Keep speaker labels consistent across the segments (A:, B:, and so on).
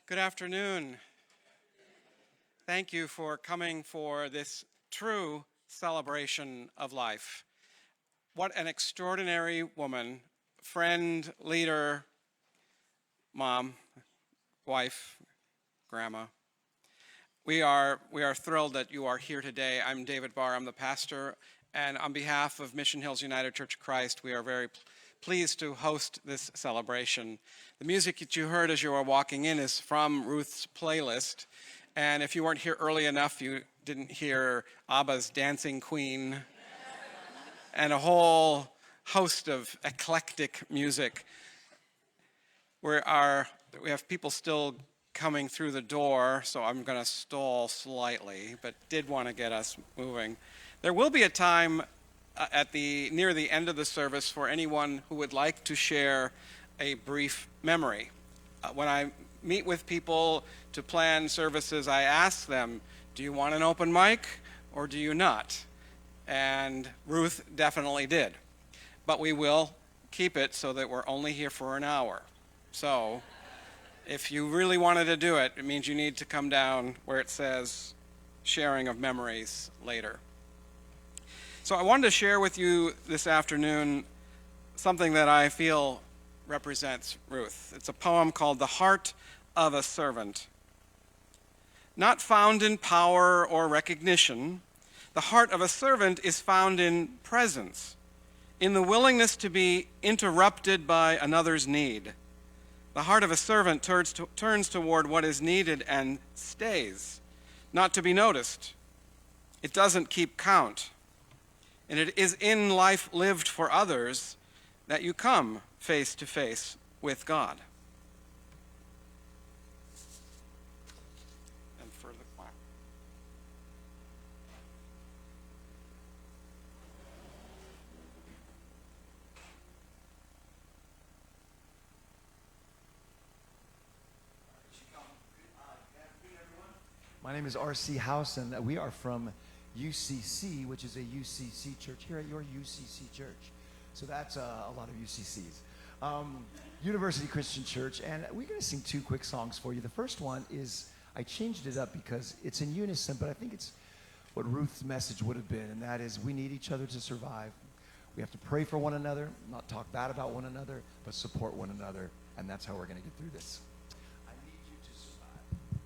A: Good afternoon. Thank you for coming for this true celebration of life. What an extraordinary woman, friend, leader, mom, wife, grandma. We are thrilled that you are here today. I'm David Barr, I'm the pastor, and on behalf of Mission Hills United Church of Christ, we are very pleased to host this celebration. The music that you heard as you were walking in is from Ruth's playlist, and if you weren't here early enough, you didn't hear ABBA's Dancing Queen and a whole host of eclectic music. We have people still coming through the door, so I'm going to stall slightly, but did want to get us moving. There will be a time near the end of the service for anyone who would like to share a brief memory. When I meet with people to plan services, I ask them, do you want an open mic or do you not? And Ruth definitely did. But we will keep it so that we're only here for an hour. So if you really wanted to do it, it means you need to come down where it says sharing of memories later. So I wanted to share with you this afternoon something that I feel represents Ruth. It's a poem called The Heart of a Servant. Not found in power or recognition, the heart of a servant is found in presence, in the willingness to be interrupted by another's need. The heart of a servant turns toward what is needed and stays, not to be noticed. It doesn't keep count. And it is in life lived for others that you come face to face with God. And for the choir.
B: My name is R.C. House, and we are from UCC, which is a UCC church here at your UCC church. So that's a lot of UCCs. University Christian Church, and we're going to sing two quick songs for you. The first one is, I changed it up because it's in unison, but I think it's what Ruth's message would have been, and that is we need each other to survive. We have to pray for one another, not talk bad about one another, but support one another, and that's how we're going to get through this. I need you to survive.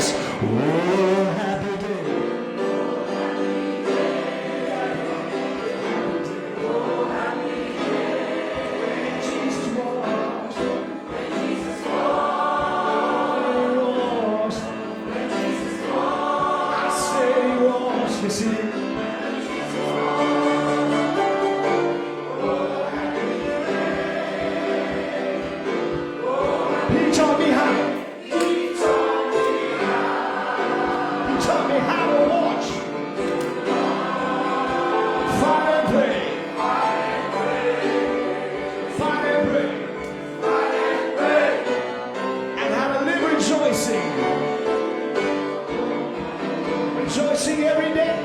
B: this. Oh, happy day. You see? He taught me how. He taught me how to watch. Fight and pray. Fight and pray. And how to live rejoicing. Rejoicing every day.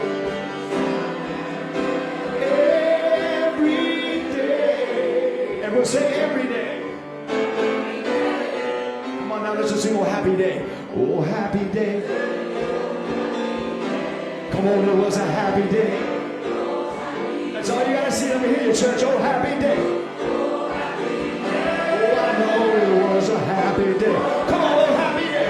B: Every day. Everyone say every day. Come on now, let's just sing Oh Happy Day. Oh happy day. Come on, it was a happy day. That's all you gotta see. Let me hear you, church. Oh happy day. Oh, I know it was a happy day. Come on, oh happy day.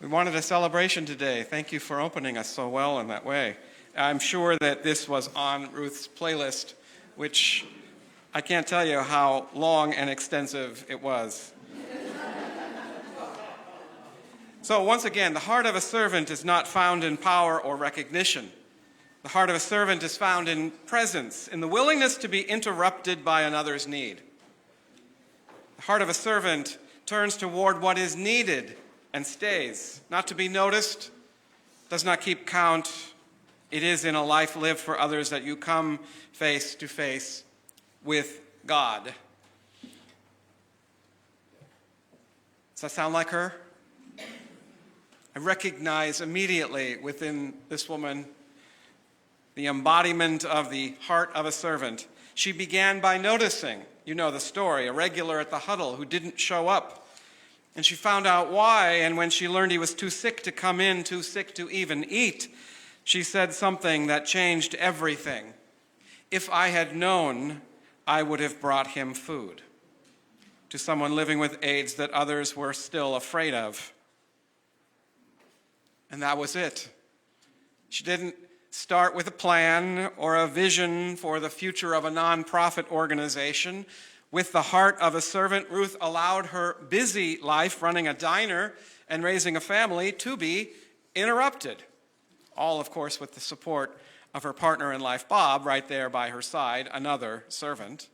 A: We wanted a celebration today. Thank you for opening us so well in that way. I'm sure that this was on Ruth's playlist, which I can't tell you how long and extensive it was. So once again, the heart of a servant is not found in power or recognition. The heart of a servant is found in presence, in the willingness to be interrupted by another's need. The heart of a servant turns toward what is needed and stays, not to be noticed, does not keep count. It is in a life lived for others that you come face to face with God. Does that sound like her? I recognize immediately within this woman the embodiment of the heart of a servant. She began by noticing, you know the story, a regular at the huddle who didn't show up. And she found out why, and when she learned he was too sick to come in, too sick to even eat, she said something that changed everything. If I had known, I would have brought him food. To someone living with AIDS that others were still afraid of. And that was it. She didn't start with a plan or a vision for the future of a nonprofit organization. With the heart of a servant, Ruth allowed her busy life running a diner and raising a family to be interrupted. All, of course, with the support of her partner in life, Bob, right there by her side, another servant.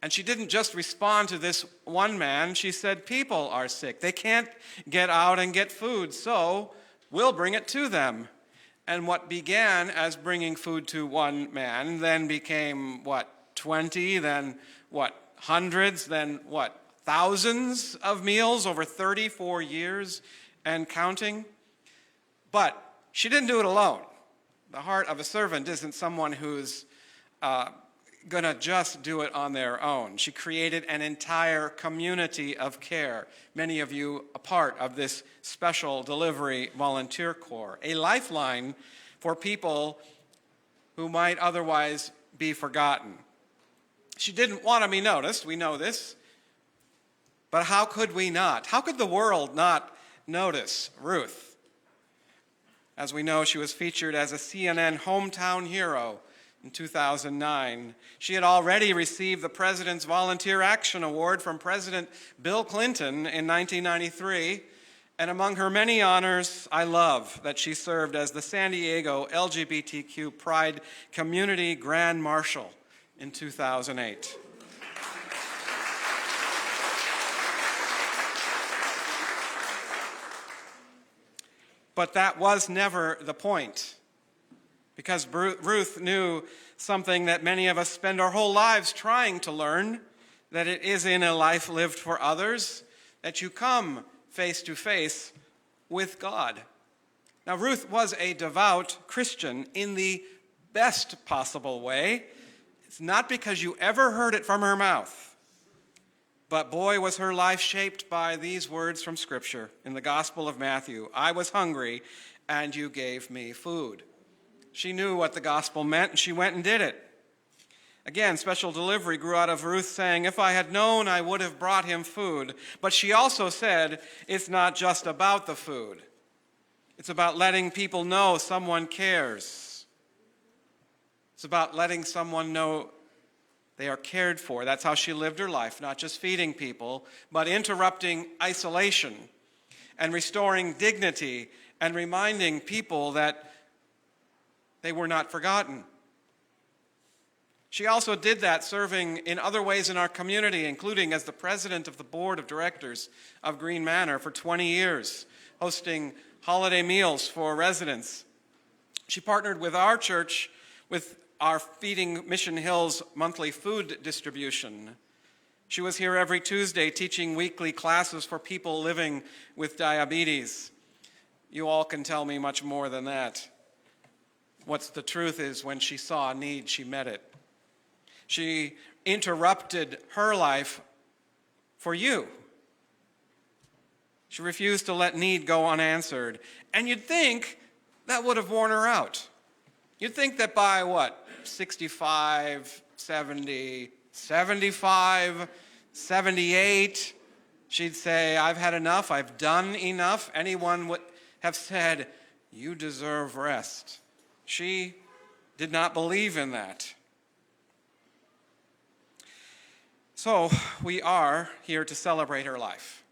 A: And she didn't just respond to this one man. She said, people are sick. They can't get out and get food, so we'll bring it to them. And what began as bringing food to one man then became, 20, then hundreds, then thousands of meals over 34 years and counting. But she didn't do it alone. The heart of a servant isn't someone who's going to just do it on their own. She created an entire community of care, many of you a part of this special delivery volunteer corps, a lifeline for people who might otherwise be forgotten. She didn't want to be noticed, we know this, but how could we not? How could the world not notice Ruth? As we know, she was featured as a CNN hometown hero in 2009. She had already received the President's Volunteer Action Award from President Bill Clinton in 1993. And among her many honors, I love that she served as the San Diego LGBTQ Pride Community Grand Marshal in 2008. But that was never the point, because Ruth knew something that many of us spend our whole lives trying to learn, that it is in a life lived for others that you come face to face with God. Now, Ruth was a devout Christian in the best possible way. It's not because you ever heard it from her mouth, but boy, was her life shaped by these words from Scripture in the Gospel of Matthew. I was hungry, and you gave me food. She knew what the gospel meant, and she went and did it. Again, special delivery grew out of Ruth saying, if I had known, I would have brought him food. But she also said, it's not just about the food. It's about letting people know someone cares. It's about letting someone know they are cared for. That's how she lived her life, not just feeding people, but interrupting isolation and restoring dignity and reminding people that they were not forgotten. She also did that serving in other ways in our community, including as the president of the board of directors of Green Manor for 20 years, hosting holiday meals for residents. She partnered with our church with our Feeding Mission Hills monthly food distribution. She was here every Tuesday teaching weekly classes for people living with diabetes. You all can tell me much more than that. What's the truth is, when she saw a need, she met it. She interrupted her life for you. She refused to let need go unanswered. And you'd think that would have worn her out. You'd think that by 65, 70, 75, 78, she'd say, I've had enough, I've done enough. Anyone would have said, you deserve rest. She did not believe in that. So we are here to celebrate her life.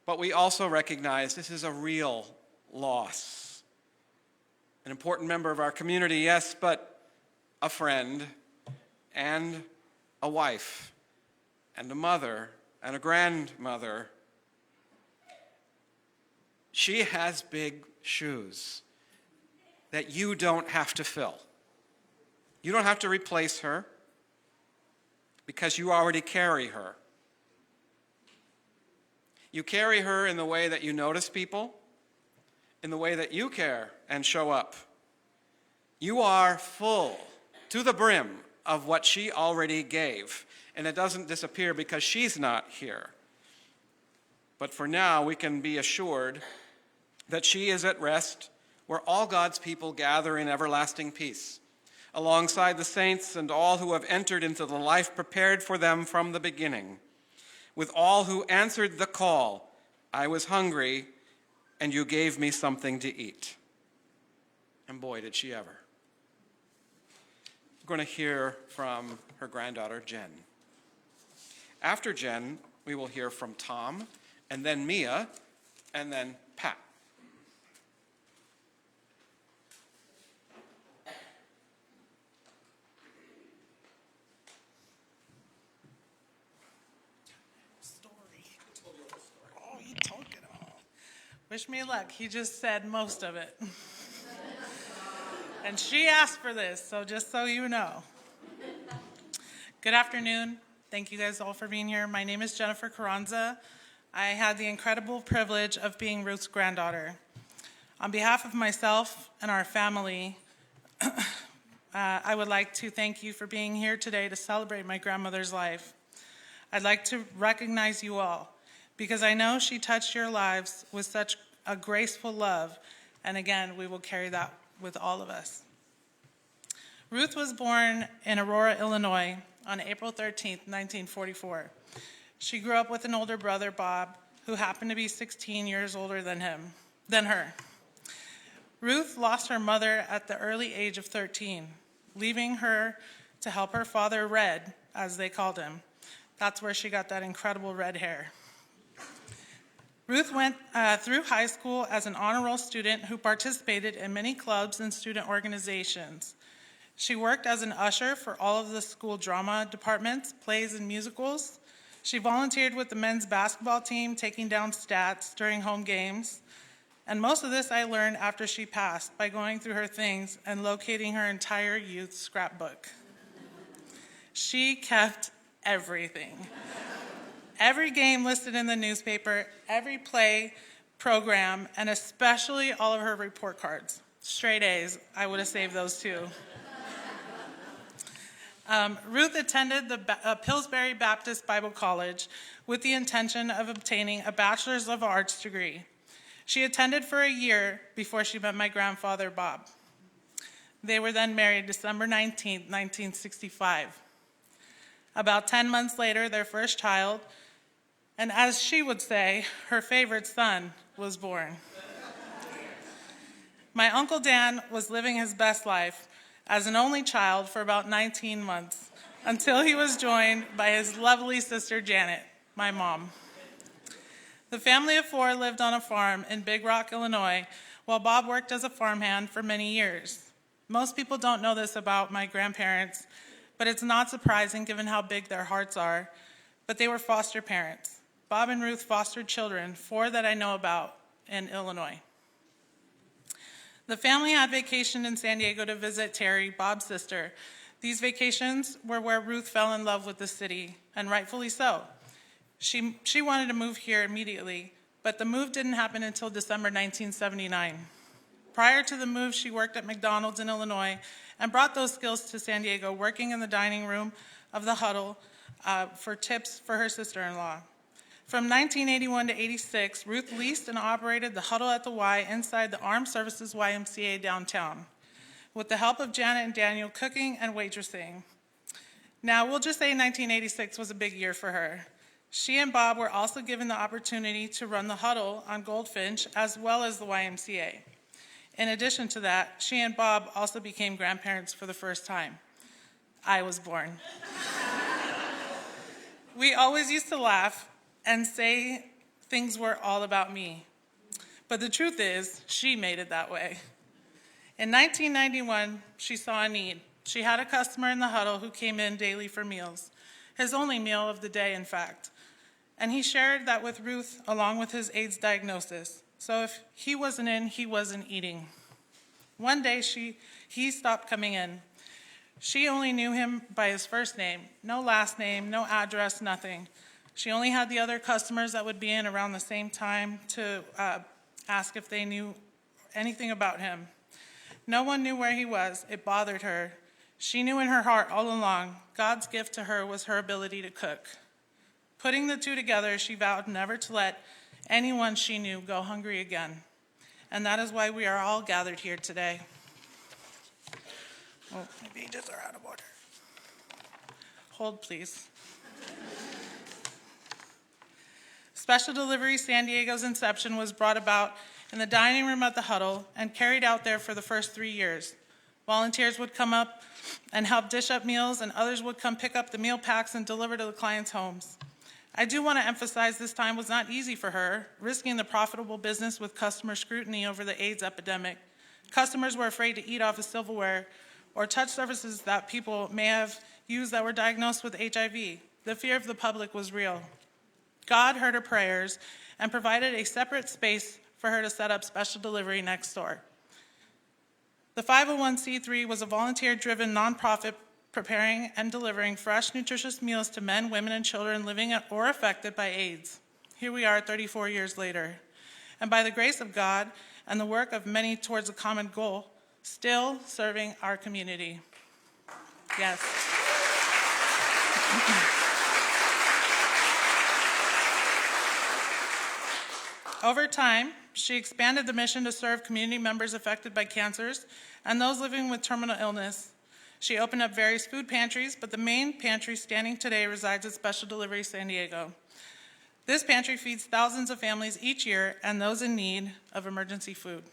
A: But we also recognize this is a real loss. An important member of our community, yes, but a friend and a wife and a mother and a grandmother. She has big shoes that you don't have to fill. You don't have to replace her because you already carry her. You carry her in the way that you notice people, in the way that you care and show up. You are full to the brim of what she already gave, and it doesn't disappear because she's not here. But for now, we can be assured that she is at rest where all God's people gather in everlasting peace, alongside the saints and all who have entered into the life prepared for them from the beginning, with all who answered the call, I was hungry, and you gave me something to eat. And boy, did she ever. We're going to hear from her granddaughter, Jen. After Jen, we will hear from Tom, and then Mia, and then Pat.
C: Wish me luck. He just said most of it. And she asked for this, so just so you know. Good afternoon. Thank you guys all for being here. My name is Jennifer Carranza. I had the incredible privilege of being Ruth's granddaughter. On behalf of myself and our family, I would like to thank you for being here today to celebrate my grandmother's life. I'd like to recognize you all, because I know she touched your lives with such a graceful love, and again, we will carry that with all of us. Ruth was born in Aurora, Illinois on April 13th, 1944. She grew up with an older brother, Bob, who happened to be 16 years older than her. Ruth lost her mother at the early age of 13, leaving her to help her father, Red, as they called him. That's where she got that incredible red hair. Ruth went through high school as an honor roll student who participated in many clubs and student organizations. She worked as an usher for all of the school drama departments, plays, and musicals. She volunteered with the men's basketball team, taking down stats during home games. And most of this I learned after she passed by going through her things and locating her entire youth scrapbook. She kept everything. Every game listed in the newspaper, every play, program, and especially all of her report cards. Straight A's, I would have saved those too. Ruth attended the Pillsbury Baptist Bible College with the intention of obtaining a Bachelor's of Arts degree. She attended for a year before she met my grandfather, Bob. They were then married December 19, 1965. About 10 months later, their first child, and as she would say, her favorite son, was born. My Uncle Dan was living his best life as an only child for about 19 months until he was joined by his lovely sister Janet, my mom. The family of four lived on a farm in Big Rock, Illinois, while Bob worked as a farmhand for many years. Most people don't know this about my grandparents, but it's not surprising given how big their hearts are. But they were foster parents. Bob and Ruth fostered children, 4 that I know about, in Illinois. The family had vacationed in San Diego to visit Terry, Bob's sister. These vacations were where Ruth fell in love with the city, and rightfully so. She wanted to move here immediately, but the move didn't happen until December 1979. Prior to the move, she worked at McDonald's in Illinois and brought those skills to San Diego, working in the dining room of the Huddle for tips for her sister-in-law. From 1981 to 86, Ruth leased and operated the Huddle at the Y inside the Armed Services YMCA downtown, with the help of Janet and Daniel cooking and waitressing. Now, we'll just say 1986 was a big year for her. She and Bob were also given the opportunity to run the Huddle on Goldfinch as well as the YMCA. In addition to that, she and Bob also became grandparents for the first time. I was born. We always used to laugh and say things were all about me. But the truth is, she made it that way. In 1991, she saw a need. She had a customer in the Huddle who came in daily for meals, his only meal of the day, in fact. And he shared that with Ruth along with his AIDS diagnosis. So if he wasn't in, he wasn't eating. One day, he stopped coming in. She only knew him by his first name, no last name, no address, nothing. She only had the other customers that would be in around the same time to ask if they knew anything about him. No one knew where he was. It bothered her. She knew in her heart all along, God's gift to her was her ability to cook. Putting the two together, she vowed never to let anyone she knew go hungry again. And that is why we are all gathered here today. Oh, my pages are out of order. Hold, please. Special Delivery San Diego's inception was brought about in the dining room at the Huddle and carried out there for the first 3 years. Volunteers would come up and help dish up meals, and others would come pick up the meal packs and deliver to the clients' homes. I do want to emphasize this time was not easy for her, risking the profitable business with customer scrutiny over the AIDS epidemic. Customers were afraid to eat off of silverware or touch surfaces that people may have used that were diagnosed with HIV. The fear of the public was real. God heard her prayers and provided a separate space for her to set up Special Delivery next door. The 501c3 was a volunteer-driven nonprofit preparing and delivering fresh, nutritious meals to men, women, and children living or affected by AIDS. Here we are 34 years later. And by the grace of God and the work of many towards a common goal, still serving our community. Yes. Over time, she expanded the mission to serve community members affected by cancers and those living with terminal illness. She opened up various food pantries, but the main pantry standing today resides at Special Delivery San Diego. This pantry feeds thousands of families each year and those in need of emergency food.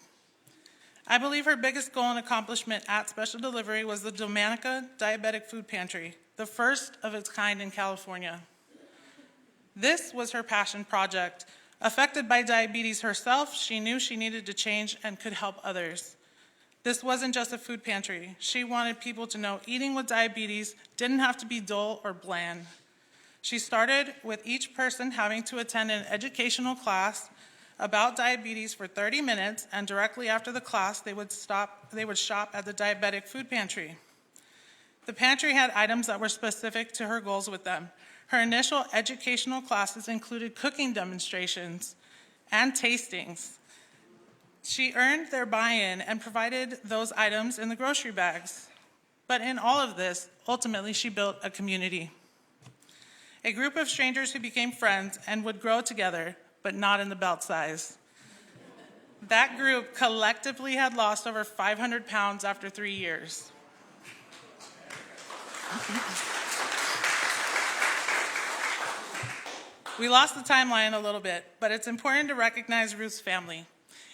C: I believe her biggest goal and accomplishment at Special Delivery was the Domanica Diabetic Food Pantry, the first of its kind in California. This was her passion project. Affected by diabetes herself, she knew she needed to change and could help others. This wasn't just a food pantry. She wanted people to know eating with diabetes didn't have to be dull or bland. She started with each person having to attend an educational class, about diabetes for 30 minutes, and directly after the class, they would shop at the diabetic food pantry. The pantry had items that were specific to her goals with them. Her initial educational classes included cooking demonstrations and tastings. She earned their buy-in and provided those items in the grocery bags. But in all of this, ultimately, she built a community. A group of strangers who became friends and would grow together, but not in the belt size. That group collectively had lost over 500 pounds after 3 years. We lost the timeline a little bit, but it's important to recognize Ruth's family.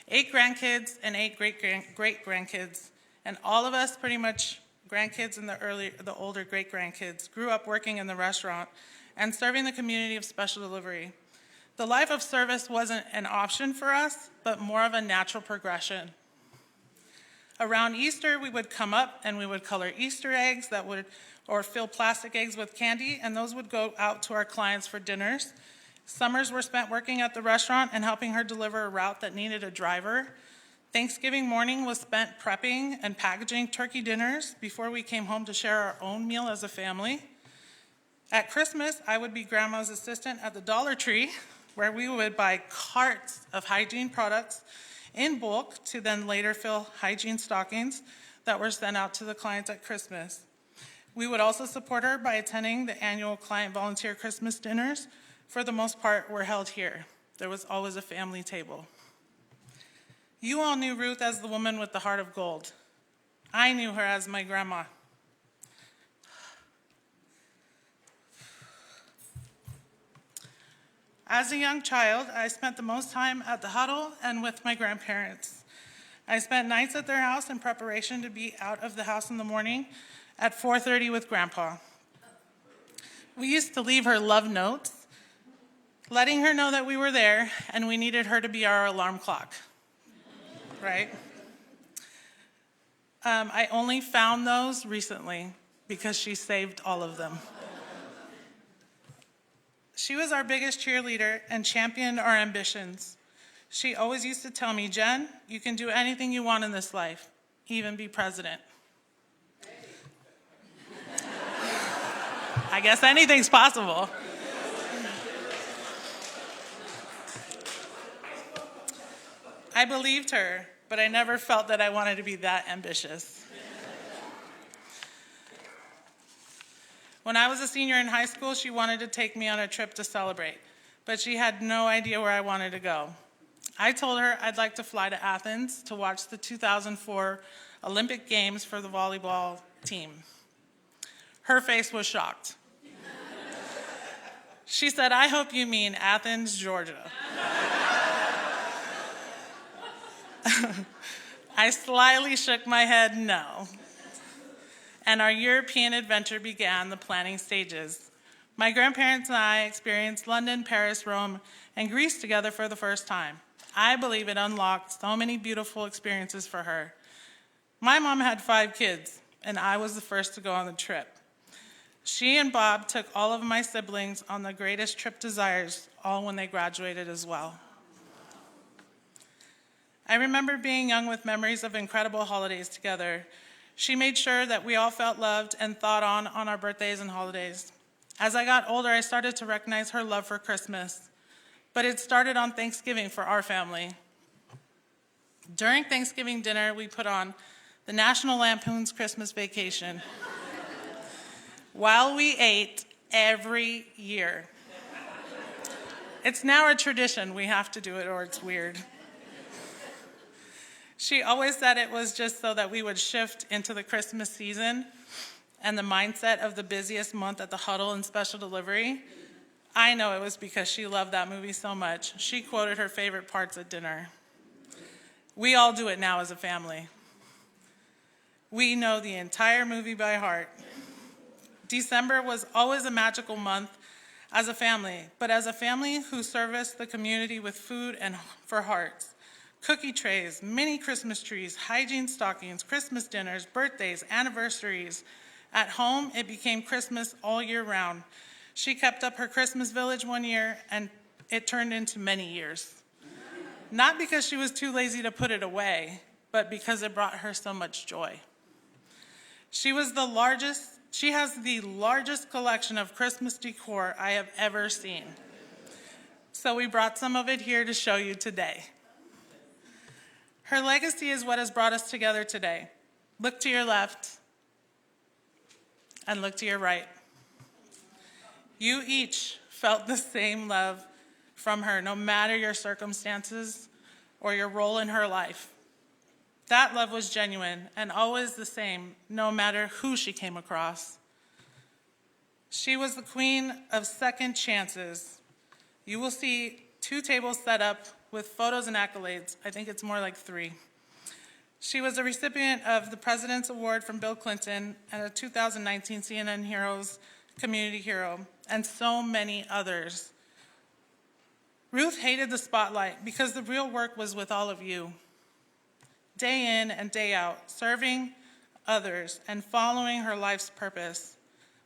C: 8 grandkids and 8 great-grandkids, and all of us, pretty much grandkids and the older great-grandkids, grew up working in the restaurant and serving the community of special delivery. The life of service wasn't an option for us, but more of a natural progression. Around Easter, we would come up and we would color Easter eggs or fill plastic eggs with candy, and those would go out to our clients for dinners. Summers were spent working at the restaurant and helping her deliver a route that needed a driver. Thanksgiving morning was spent prepping and packaging turkey dinners before we came home to share our own meal as a family. At Christmas, I would be Grandma's assistant at the Dollar Tree, where we would buy carts of hygiene products in bulk to then later fill hygiene stockings that were sent out to the clients at Christmas. We would also support her by attending the annual client volunteer Christmas dinners. For the most part, were held here. There was always a family table. You all knew Ruth as the woman with the heart of gold. I knew her as my grandma. As a young child, I spent the most time at the huddle and with my grandparents. I spent nights at their house in preparation to be out of the house in the morning at 4:30 with Grandpa. We used to leave her love notes, letting her know that we were there and we needed her to be our alarm clock, right? I only found those recently because she saved all of them. She was our biggest cheerleader and championed our ambitions. She always used to tell me, "Jen, you can do anything you want in this life, even be president." I guess anything's possible. I believed her, but I never felt that I wanted to be that ambitious. When I was a senior in high school, she wanted to take me on a trip to celebrate, but she had no idea where I wanted to go. I told her I'd like to fly to Athens to watch the 2004 Olympic Games for the volleyball team. Her face was shocked. She said, "I hope you mean Athens, Georgia." I slyly shook my head no. And our European adventure began the planning stages. My grandparents and I experienced London, Paris, Rome, and Greece together for the first time. I believe it unlocked so many beautiful experiences for her. My mom had 5 kids, and I was the first to go on the trip. She and Bob took all of my siblings on the greatest trip desires, all when they graduated as well. I remember being young with memories of incredible holidays together. She made sure that we all felt loved and thought on our birthdays and holidays. As I got older, I started to recognize her love for Christmas, but it started on Thanksgiving for our family. During Thanksgiving dinner, we put on the National Lampoon's Christmas Vacation while we ate every year. It's now a tradition. We have to do it or it's weird. She always said it was just so that we would shift into the Christmas season and the mindset of the busiest month at the huddle and special delivery. I know it was because she loved that movie so much. She quoted her favorite parts at dinner. We all do it now as a family. We know the entire movie by heart. December was always a magical month as a family, but as a family who serviced the community with food and for hearts. Cookie trays, mini Christmas trees, hygiene stockings, Christmas dinners, birthdays, anniversaries. At home, it became Christmas all year round. She kept up her Christmas village one year, and it turned into many years. not because she was too lazy to put it away, but because it brought her so much joy. She has the largest collection of Christmas decor I have ever seen. So we brought some of it here to show you today. Her legacy is what has brought us together today. Look to your left and look to your right. You each felt the same love from her, no matter your circumstances or your role in her life. That love was genuine and always the same, no matter who she came across. She was the queen of second chances. You will see 2 tables set up with photos and accolades. I think it's more like 3. She was a recipient of the President's Award from Bill Clinton and a 2019 CNN Heroes Community Hero, and so many others. Ruth hated the spotlight because the real work was with all of you. Day in and day out, serving others and following her life's purpose.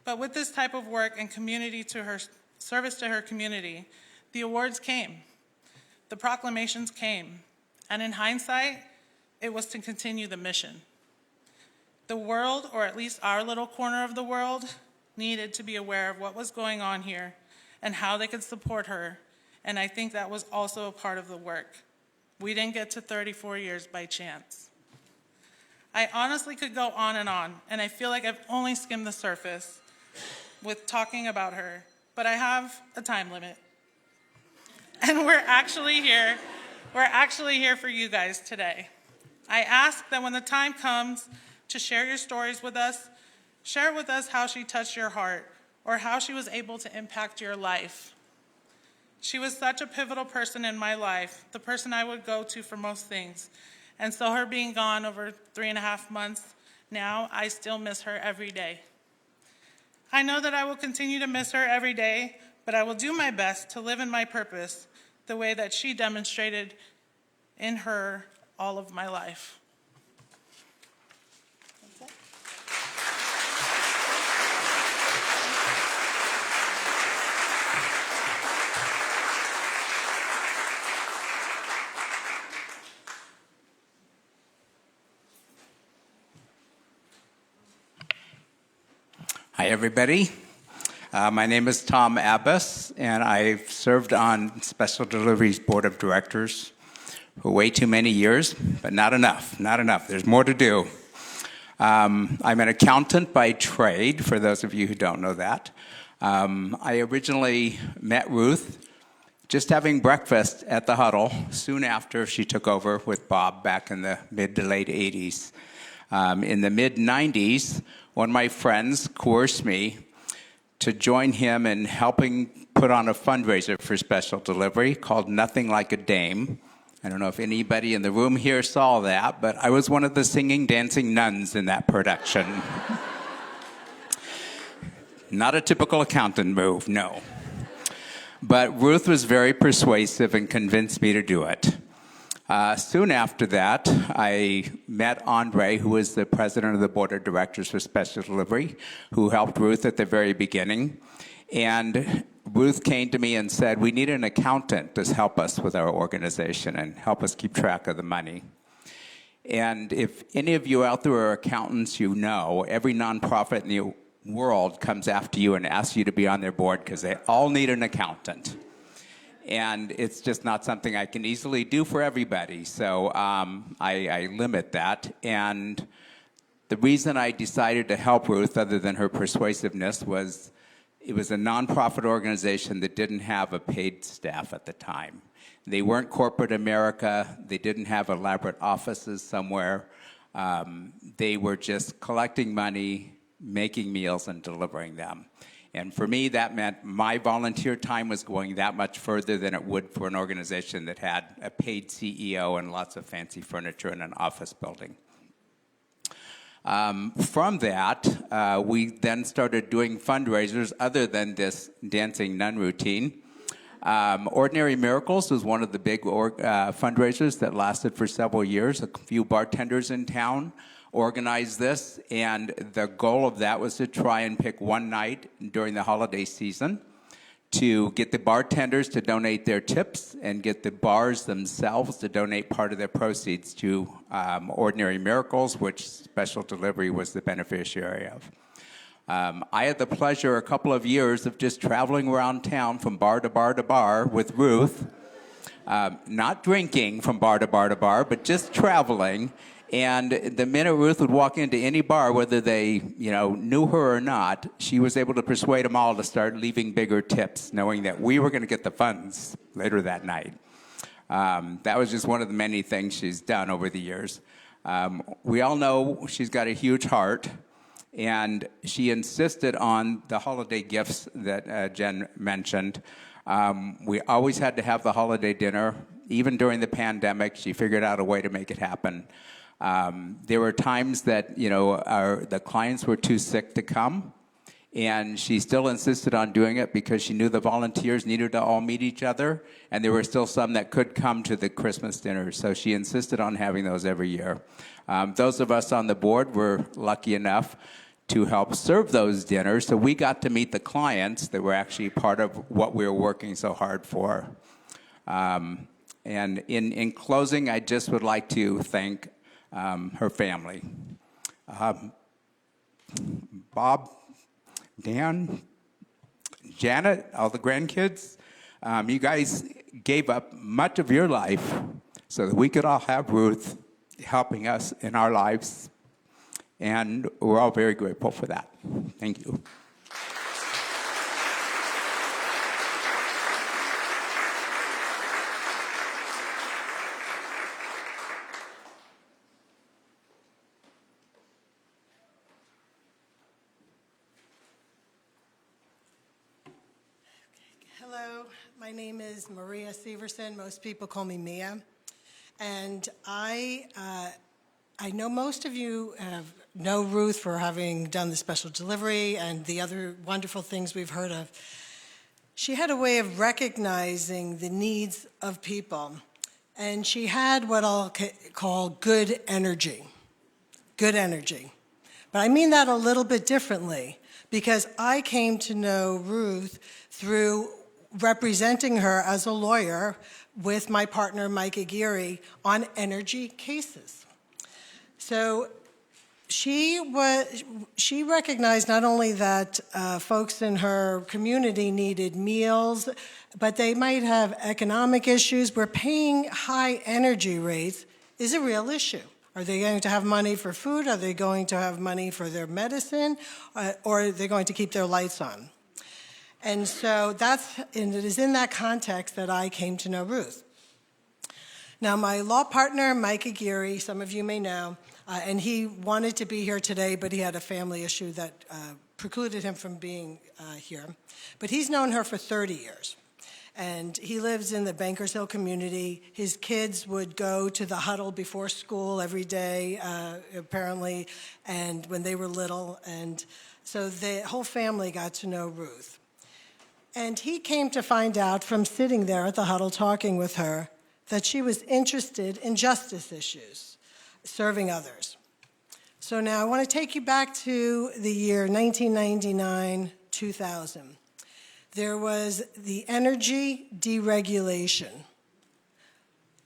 C: But with this type of work and service to her community, the awards came, the proclamations came, and in hindsight, it was to continue the mission. The world, or at least our little corner of the world, needed to be aware of what was going on here and how they could support her, and I think that was also a part of the work. We didn't get to 34 years by chance. I honestly could go on, and I feel like I've only skimmed the surface with talking about her, but I have a time limit. And we're actually here for you guys today. I ask that when the time comes to share your stories with us, share with us how she touched your heart or how she was able to impact your life. She was such a pivotal person in my life, the person I would go to for most things. And so her being gone over 3.5 months now, I still miss her every day. I know that I will continue to miss her every day, but I will do my best to live in my purpose the way that she demonstrated in her all of my life.
D: Hi, everybody. My name is Tom Abbas, and I've served on Special Deliveries Board of Directors for way too many years, but not enough. There's more to do. I'm an accountant by trade, for those of you who don't know that. I originally met Ruth just having breakfast at the Huddle soon after she took over with Bob back in the mid to late 80s. In the mid-90s, one of my friends coerced me to join him in helping put on a fundraiser for Special Delivery called Nothing Like a Dame. I don't know if anybody in the room here saw that, but I was one of the singing, dancing nuns in that production. Not a typical accountant move, no. But Ruth was very persuasive and convinced me to do it. Soon after that, I met Andre, who was the president of the board of directors for Special Delivery, who helped Ruth at the very beginning. And Ruth came to me and said, we need an accountant to help us with our organization and help us keep track of the money. And if any of you out there are accountants, you know every nonprofit in the world comes after you and asks you to be on their board because they all need an accountant. And it's just not something I can easily do for everybody, so I limit that. And the reason I decided to help Ruth, other than her persuasiveness, was it was a nonprofit organization that didn't have a paid staff at the time. They weren't corporate America. They didn't have elaborate offices somewhere. They were just collecting money, making meals, and delivering them. And for me, that meant my volunteer time was going that much further than it would for an organization that had a paid CEO and lots of fancy furniture in an office building. From that, we then started doing fundraisers other than this dancing nun routine. Ordinary Miracles was one of the big fundraisers that lasted for several years. A few bartenders in town organized this, and the goal of that was to try and pick one night during the holiday season to get the bartenders to donate their tips and get the bars themselves to donate part of their proceeds to Ordinary Miracles, which Special Delivery was the beneficiary of. I had the pleasure a couple of years of just traveling around town from bar to bar to bar with Ruth, not drinking from bar to bar to bar, but just traveling. And the minute Ruth would walk into any bar, whether they knew her or not, she was able to persuade them all to start leaving bigger tips, knowing that we were going to get the funds later that night. That was just one of the many things she's done over the years. We all know she's got a huge heart. And she insisted on the holiday gifts that Jen mentioned. We always had to have the holiday dinner. Even during the pandemic, she figured out a way to make it happen. There were times that the clients were too sick to come, and she still insisted on doing it because she knew the volunteers needed to all meet each other, and there were still some that could come to the Christmas dinner. So she insisted on having those every year. Those of us on the board were lucky enough to help serve those dinners, so we got to meet the clients that were actually part of what we were working so hard for. And in closing, I just would like to thank her family. Bob, Dan, Janet, all the grandkids, you guys gave up much of your life so that we could all have Ruth helping us in our lives. And we're all very grateful for that. Thank you.
E: Hello, my name is Maria Severson. Most people call me Mia. And I know most of you know Ruth for having done the special delivery and the other wonderful things we've heard of. She had a way of recognizing the needs of people, and she had what I'll call good energy. Good energy. But I mean that a little bit differently, because I came to know Ruth through representing her as a lawyer with my partner, Mike Aguirre, on energy cases. So she recognized not only that folks in her community needed meals, but they might have economic issues where paying high energy rates is a real issue. Are they going to have money for food? Are they going to have money for their medicine? Or are they going to keep their lights on? And so it is in that context that I came to know Ruth. Now, my law partner, Mike Aguirre, some of you may know, and he wanted to be here today, but he had a family issue that precluded him from being here. But he's known her for 30 years. And he lives in the Bankers Hill community. His kids would go to the huddle before school every day, apparently, and when they were little. And so the whole family got to know Ruth. And he came to find out from sitting there at the huddle talking with her that she was interested in justice issues, serving others. So now I want to take you back to the year 1999, 2000. There was the energy deregulation.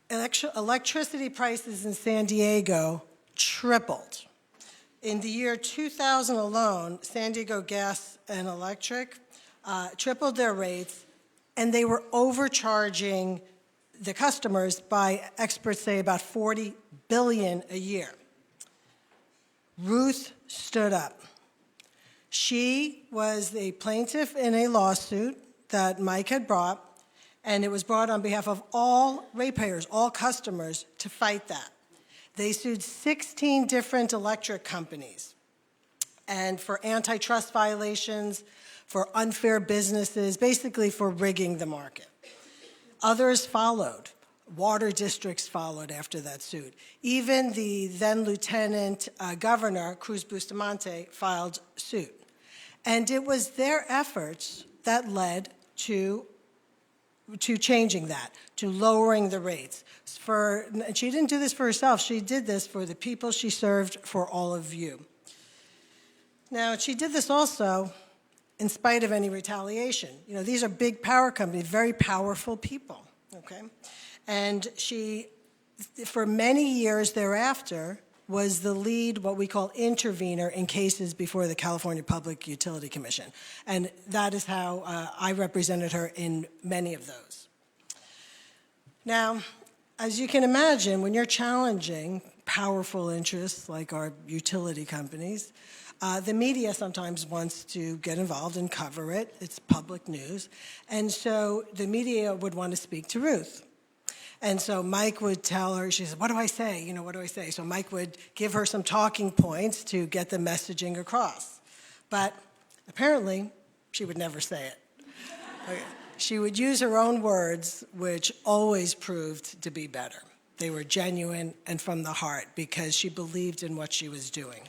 E: Electricity prices in San Diego tripled. In the year 2000 alone, San Diego Gas and Electric tripled their rates, and they were overcharging the customers by, experts say, about $40 billion a year. Ruth stood up. She was the plaintiff in a lawsuit that Mike had brought, and it was brought on behalf of all ratepayers, all customers, to fight that. They sued 16 different electric companies, and for antitrust violations, for unfair businesses, basically for rigging the market. Others followed. Water districts followed after that suit. Even the then Lieutenant Governor, Cruz Bustamante, filed suit. And it was their efforts that led to changing that, to lowering the rates. And she didn't do this for herself. She did this for the people she served, for all of you. Now, she did this also in spite of any retaliation. You know, these are big power companies, very powerful people, okay? And she, for many years thereafter, was the lead, what we call intervener, in cases before the California Public Utility Commission. And that is how I represented her in many of those. Now, as you can imagine, when you're challenging powerful interests like our utility companies, the media sometimes wants to get involved and cover it. It's public news. And so the media would want to speak to Ruth. And so Mike would tell her, she said, what do I say? You know, what do I say? So Mike would give her some talking points to get the messaging across. But apparently, she would never say it. Okay. She would use her own words, which always proved to be better. They were genuine and from the heart because she believed in what she was doing.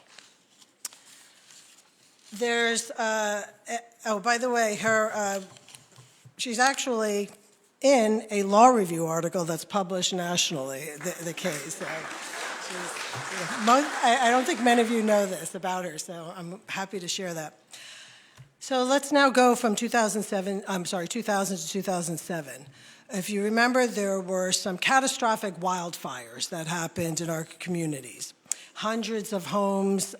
E: There's, oh, by the way, she's actually in a law review article that's published nationally, the case. I don't think many of you know this about her, so I'm happy to share that. So let's now go from 2000 to 2007. If you remember, there were some catastrophic wildfires that happened in our communities. Hundreds of homes,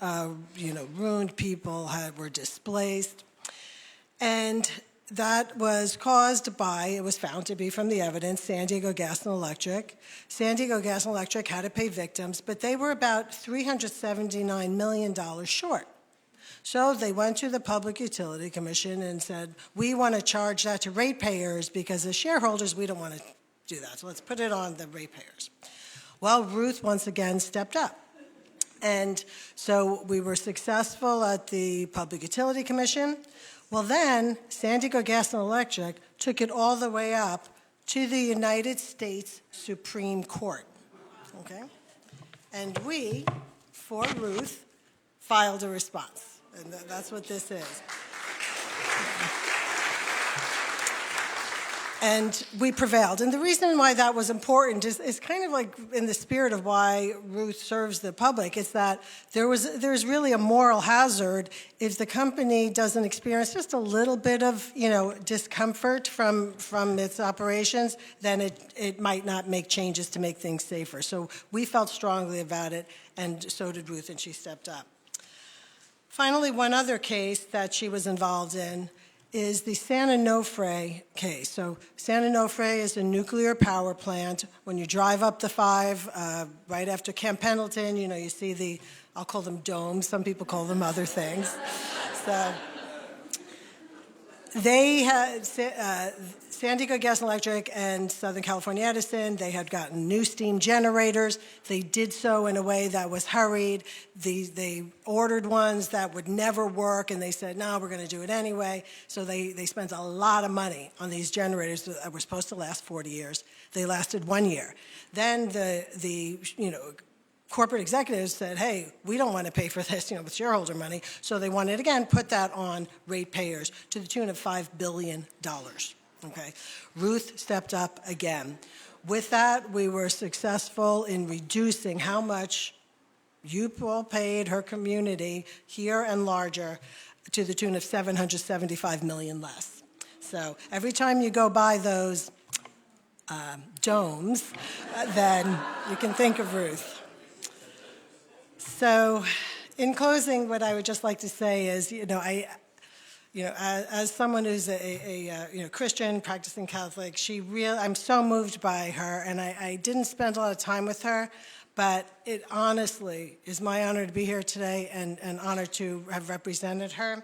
E: ruined, people were displaced. And that was caused by, it was found to be from the evidence, San Diego Gas and Electric. San Diego Gas and Electric had to pay victims, but they were about $379 million short. So they went to the Public Utility Commission and said, we want to charge that to ratepayers because as shareholders, we don't want to do that. So let's put it on the ratepayers. Well, Ruth once again stepped up. And so we were successful at the Public Utility Commission. Well, then San Diego Gas and Electric took it all the way up to the United States Supreme Court, okay? And we, for Ruth, filed a response, and that's what this is. And we prevailed. And the reason why that was important is kind of like in the spirit of why Ruth serves the public, is that there's really a moral hazard if the company doesn't experience just a little bit of, discomfort from its operations, then it might not make changes to make things safer. So we felt strongly about it, and so did Ruth, and she stepped up. Finally, one other case that she was involved in is the San Onofre case. So San Onofre is a nuclear power plant. When you drive up the 5, right after Camp Pendleton, you see I'll call them domes. Some people call them other things. So they had, San Diego Gas and Electric and Southern California Edison, they had gotten new steam generators. They did so in a way that was hurried. They ordered ones that would never work, and they said, no, we're going to do it anyway. So they spent a lot of money on these generators that were supposed to last 40 years. They lasted 1 year. Then the corporate executives said, hey, we don't want to pay for this, with shareholder money. So they wanted, again, put that on ratepayers to the tune of $5 billion. Okay, Ruth stepped up again. With that, we were successful in reducing how much you all paid her community here and larger to the tune of $775 million less. So every time you go by those domes, then you can think of Ruth. So in closing, what I would just like to say is, as someone who's a Christian, practicing Catholic, I'm so moved by her, and I didn't spend a lot of time with her, but it honestly is my honor to be here today and an honor to have represented her.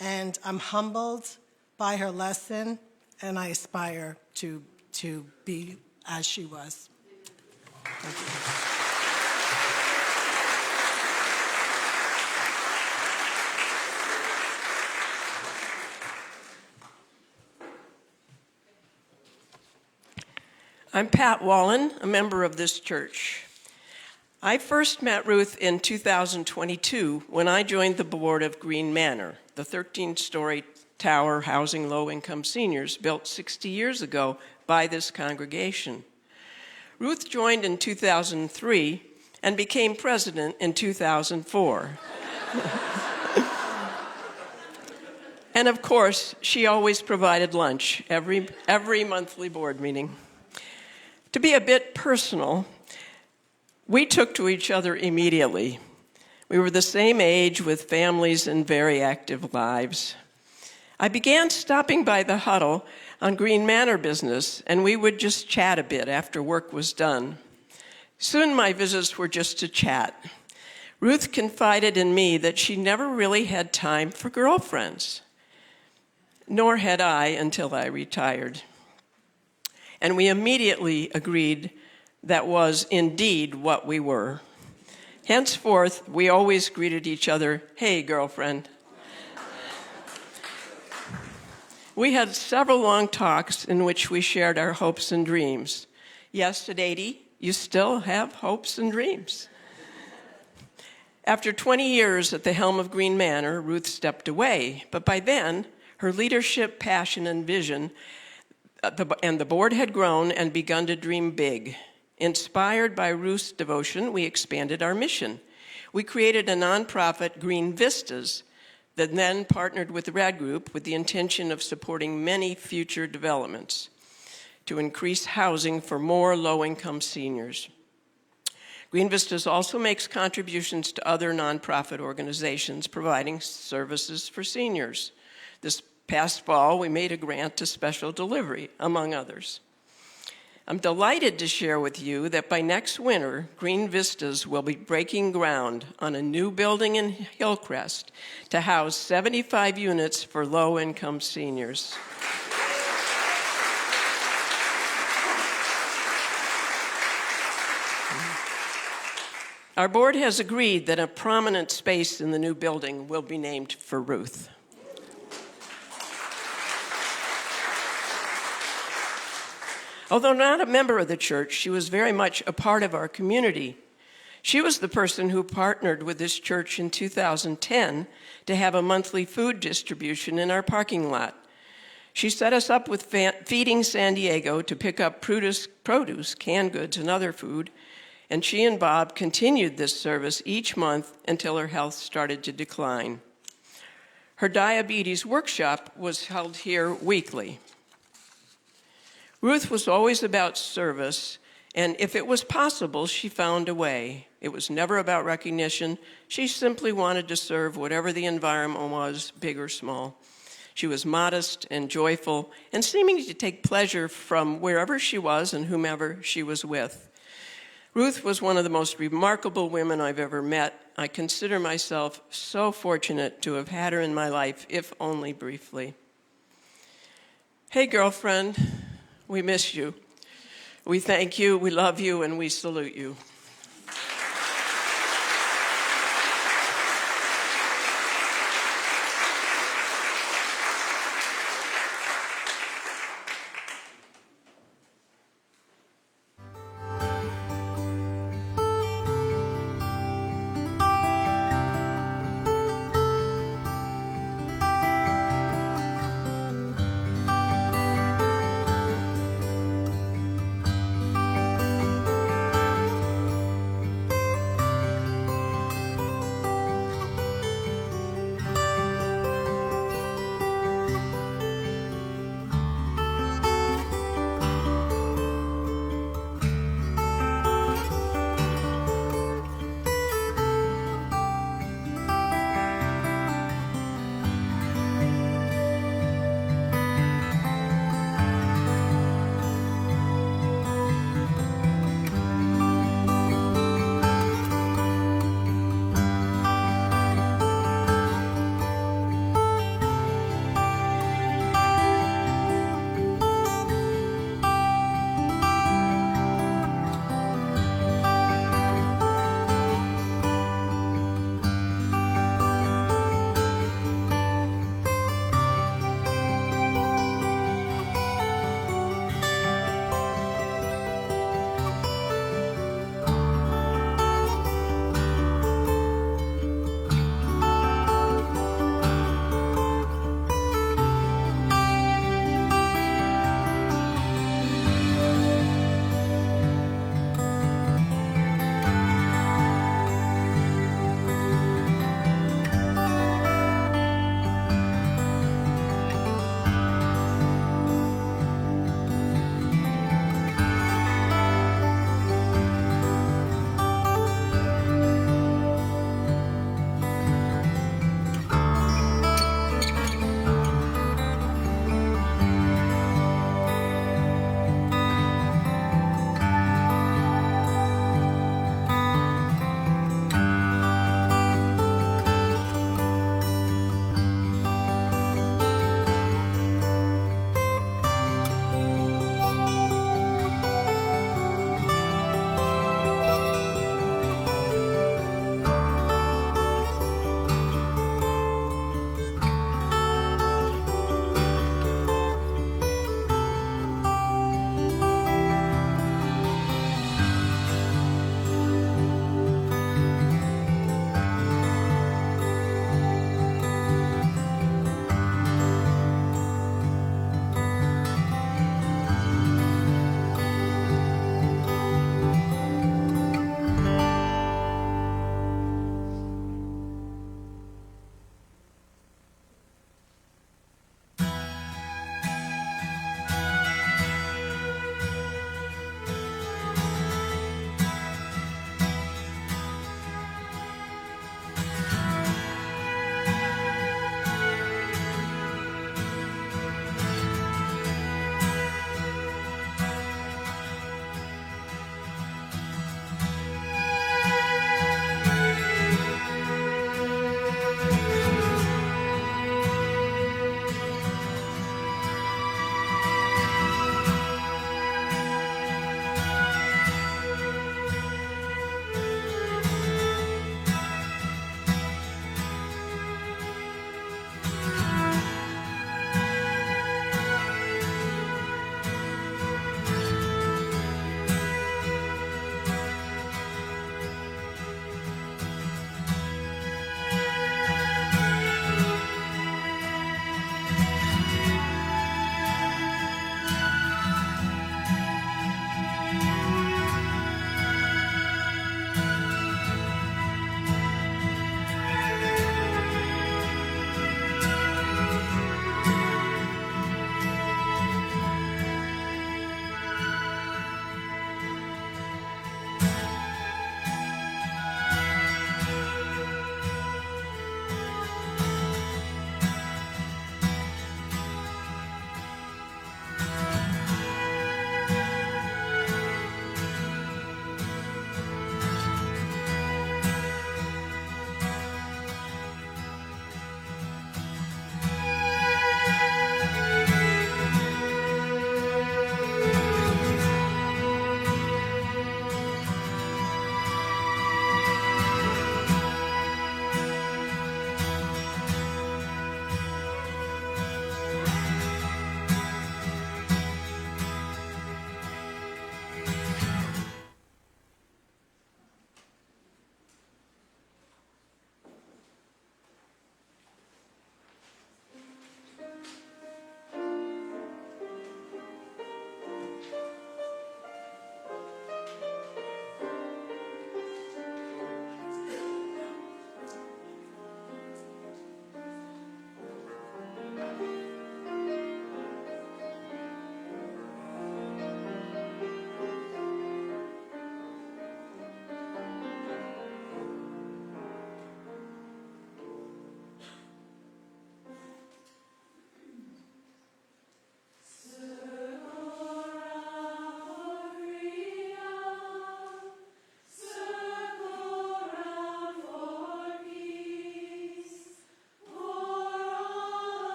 E: And I'm humbled by her lesson, and I aspire to be as she was. Thank you.
F: I'm Pat Wallen, a member of this church. I first met Ruth in 2022 when I joined the board of Green Manor, the 13-story tower housing low-income seniors built 60 years ago by this congregation. Ruth joined in 2003 and became president in 2004. And of course, she always provided lunch every monthly board meeting. To be a bit personal, we took to each other immediately. We were the same age with families and very active lives. I began stopping by the huddle on Green Manor business, and we would just chat a bit after work was done. Soon my visits were just to chat. Ruth confided in me that she never really had time for girlfriends, nor had I until I retired. And we immediately agreed that was indeed what we were. Henceforth, we always greeted each other, "Hey, girlfriend." We had several long talks in which we shared our hopes and dreams. Yes, at 80, you still have hopes and dreams. After 20 years at the helm of Green Manor, Ruth stepped away, but by then, her leadership, passion, and vision, and the board had grown and begun to dream big. Inspired by Ruth's devotion, we expanded our mission. We created a nonprofit, Green Vistas, that then partnered with the Red Group with the intention of supporting many future developments to increase housing for more low-income seniors. Green Vistas also makes contributions to other nonprofit organizations providing services for seniors. This past fall, we made a grant to Special Delivery, among others. I'm delighted to share with you that by next winter, Green Vistas will be breaking ground on a new building in Hillcrest to house 75 units for low-income seniors. Our board has agreed that a prominent space in the new building will be named for Ruth. Although not a member of the church, she was very much a part of our community. She was the person who partnered with this church in 2010 to have a monthly food distribution in our parking lot. She set us up with Feeding San Diego to pick up produce, canned goods, and other food, and she and Bob continued this service each month until her health started to decline. Her diabetes workshop was held here weekly. Ruth was always about service, and if it was possible, she found a way. It was never about recognition. She simply wanted to serve whatever the environment was, big or small. She was modest and joyful, and seeming to take pleasure from wherever she was and whomever she was with. Ruth was one of the most remarkable women I've ever met. I consider myself so fortunate to have had her in my life, if only briefly. Hey, girlfriend, we miss you. We thank you, we love you, and we salute you.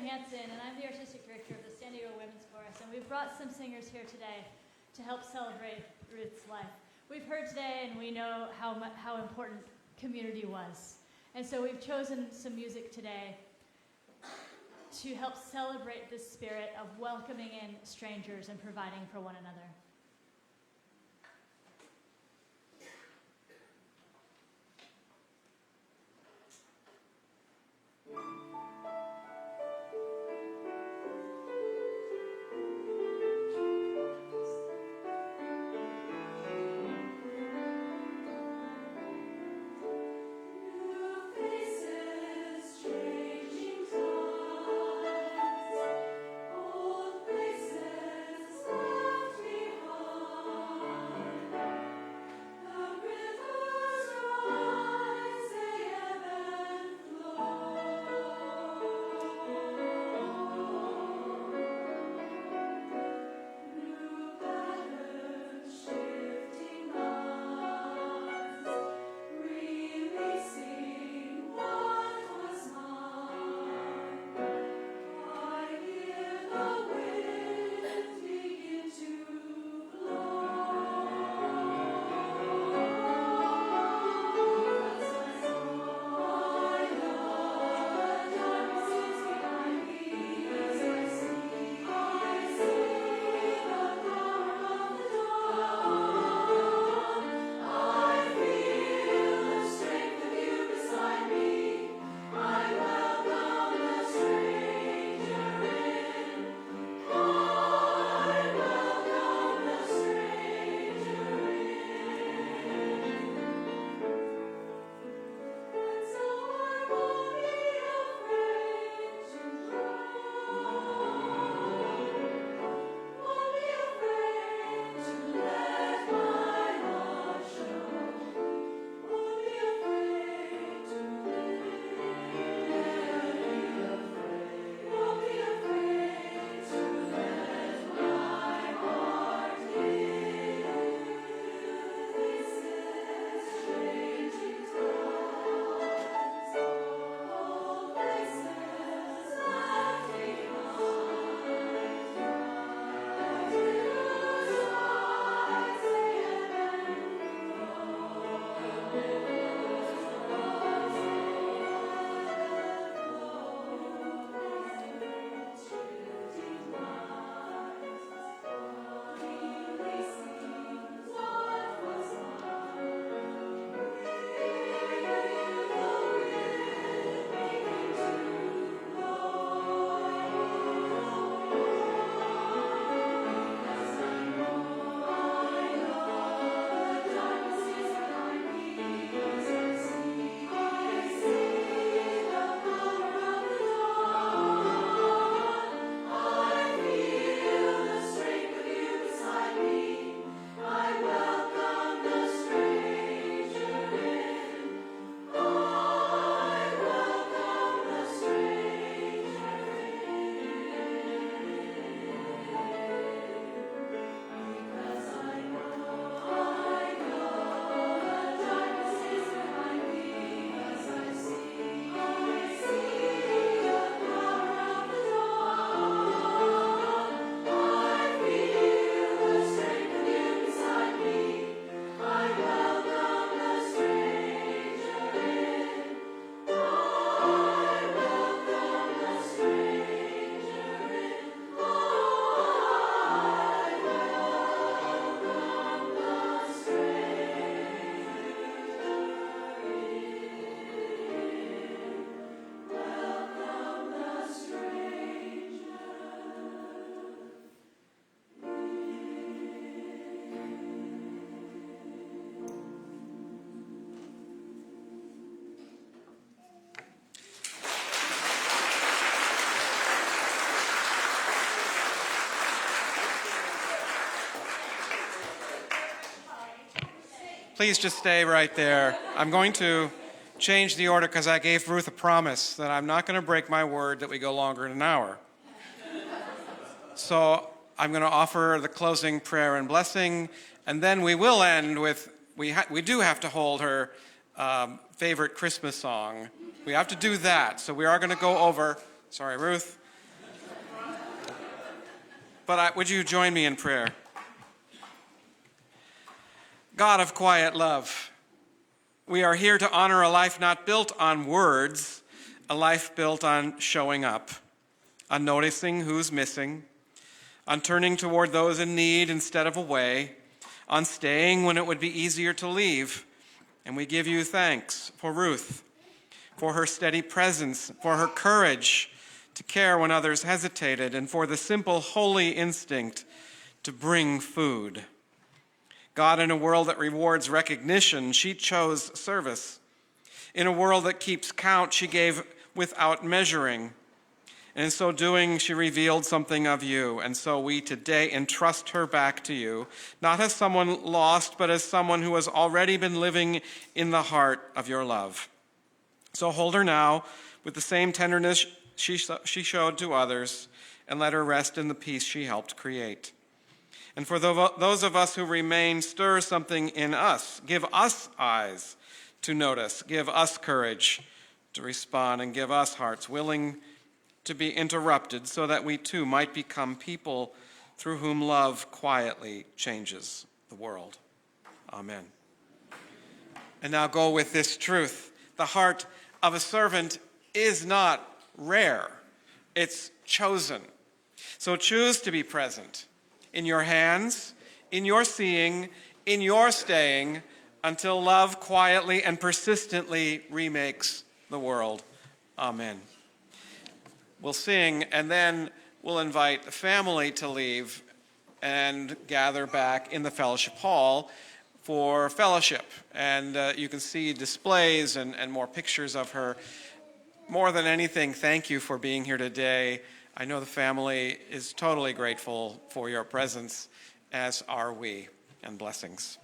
G: Hansen, and I'm the artistic director of the San Diego Women's Chorus, and we've brought some singers here today to help celebrate Ruth's life. We've heard today, and we know how important community was. And so we've chosen some music today to help celebrate this spirit of welcoming in strangers and providing for one another.
A: Please just stay right there. I'm going to change the order because I gave Ruth a promise that I'm not going to break my word that we go longer than an hour. So I'm going to offer the closing prayer and blessing, and then we will end with, we do have to hold her favorite Christmas song. We have to do that. So we are going to go over, sorry, Ruth, but would you join me in prayer? God of quiet love, we are here to honor a life not built on words, a life built on showing up, on noticing who's missing, on turning toward those in need instead of away, on staying when it would be easier to leave. And we give you thanks for Ruth, for her steady presence, for her courage to care when others hesitated, and for the simple, holy instinct to bring food. God, in a world that rewards recognition, she chose service. In a world that keeps count, she gave without measuring. And in so doing, she revealed something of you. And so we today entrust her back to you, not as someone lost, but as someone who has already been living in the heart of your love. So hold her now with the same tenderness she showed to others, and let her rest in the peace she helped create. And for those of us who remain, stir something in us. Give us eyes to notice. Give us courage to respond, and give us hearts willing to be interrupted so that we too might become people through whom love quietly changes the world. Amen. And now go with this truth. The heart of a servant is not rare. It's chosen. So choose to be present in your hands, in your seeing, in your staying, until love quietly and persistently remakes the world. Amen. We'll sing, and then we'll invite the family to leave and gather back in the fellowship hall for fellowship. And you can see displays and more pictures of her. More than anything, thank you for being here today. I know the family is totally grateful for your presence, as are we, and blessings.